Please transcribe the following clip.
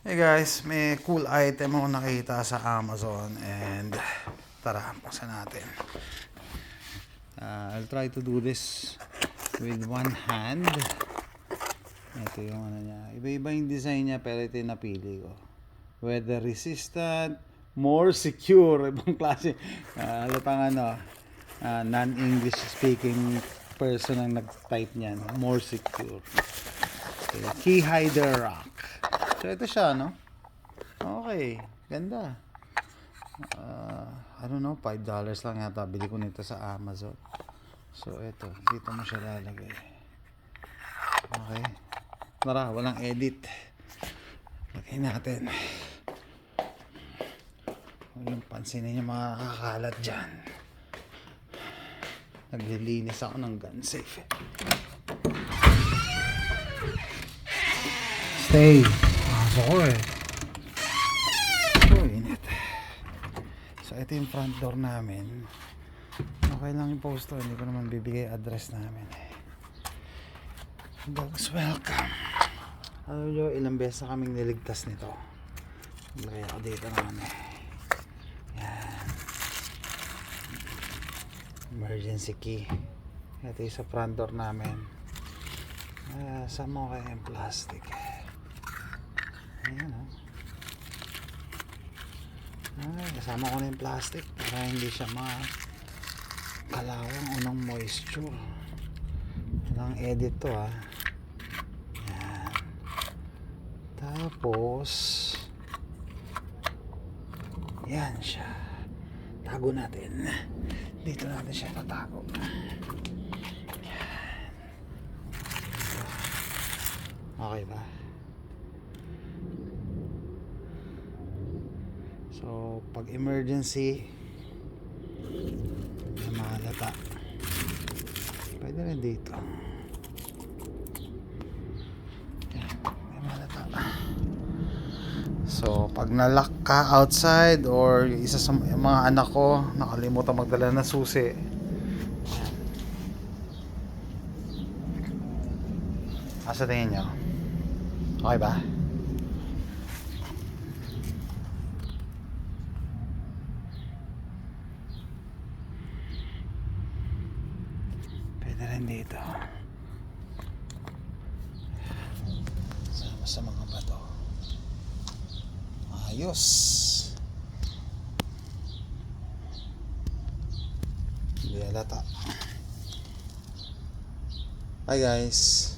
Hey guys, may cool item ako nakita sa Amazon and tara, buksan natin. I'll try to do this with one hand. Ito yung ano niya. Iba-iba yung design niya pero ito yung napili ko. Weather resistant, more secure. Ibang klase. Halatang non-English speaking person ang nag-type niyan. More secure. Okay. Key hider rock. So ito siya, no? Okay, ganda. I don't know, $5 lang yata bili ko nito sa Amazon. So ito, dito mo siya lalagay. Okay. Tara, walang edit. Lagay natin. Huwag yung pansinin yung mga kakalat dyan. Naglilinis ako ng gun safe. Stay. Pasok ko eh. Init. So ito yung front door namin. Okay lang yung poster, hindi ko naman bibigay address namin. Dogs welcome. Alam nyo, ilang beses na kaming niligtas nito. Lagay ako dito naman eh. Yan. Emergency key. Ito yung sa front door namin. Saan mo kaya yung plastic? Ayan o. Kasama ko na yung plastic para hindi siya makalawang unang moisture. Walang edit to ha. Yan. Tapos yan siya. Tago natin. Dito natin siya tatago. Yan. Okay ba? So, pag emergency, may mahalata. Pwede rin dito. Yan, may mahalata. So, pag nalock ka outside or isa sa mga anak ko nakalimutan magdala ng susi. Yan. Asa tingin nyo? Okay ba? Rin dito sama sa mga bato. Ayos. Hindi halata. Bye guys.